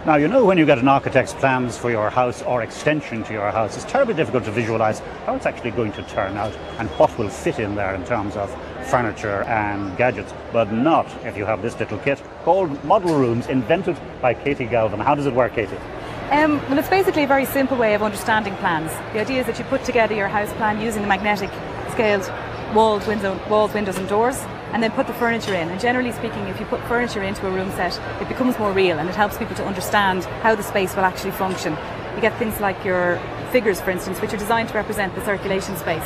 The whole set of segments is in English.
Now, you know, when you get an architect's plans for your house or extension to your house, it's terribly difficult to visualize how it's actually going to turn out and what will fit in there in terms of furniture and gadgets, but not if you have this little kit called Modelrooms, invented by Katie Galvin. How does it work, Katie? Well, it's basically a very simple way of understanding plans. The idea is that you put together your house plan using the magnetic scaled walls, windows and doors, and then put the furniture in. And generally speaking, if you put furniture into a room set, it becomes more real and it helps people to understand how the space will actually function. You get things like your figures, for instance, which are designed to represent the circulation space.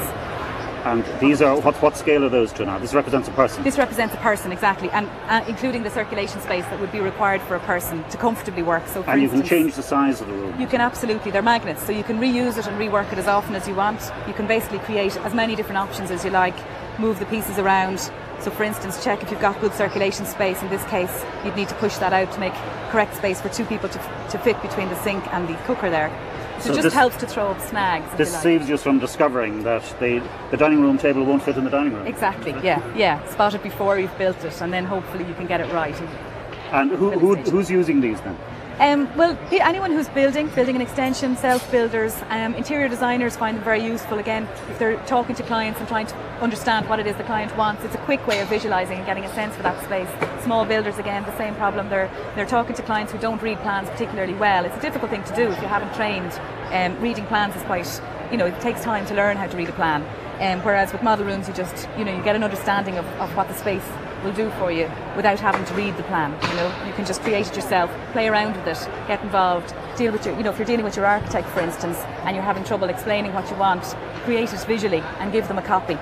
And these are, what scale are those to now? This represents a person? This represents a person, exactly, and including the circulation space that would be required for a person to comfortably work. So, and you can change the size of the room? You can, absolutely. They're magnets, so you can reuse it and rework it as often as you want. You can basically create as many different options as you like, move the pieces around. So for instance, check if you've got good circulation space. In this case, you'd need to push that out to make correct space for two people to fit between the sink and the cooker there. So it just helps to throw up snags. This saves you from discovering that the dining room table won't fit in the dining room. Exactly, yeah. Spot it before you've built it, and then hopefully you can get it right. And who's using these then? Well, anyone who's building an extension, self-builders, interior designers find them very useful. Again, if they're talking to clients and trying to understand what it is the client wants, it's a quick way of visualising and getting a sense for that space. Small builders, again, the same problem. They're talking to clients who don't read plans particularly well. It's a difficult thing to do if you haven't trained. Reading plans is quite, it takes time to learn how to read a plan. Whereas with Modelrooms, you get an understanding of what the space will do for you without having to read the plan. You can just create it yourself, play around with it, get involved, deal with if you're dealing with your architect, for instance, and you're having trouble explaining what you want, create it visually and give them a copy.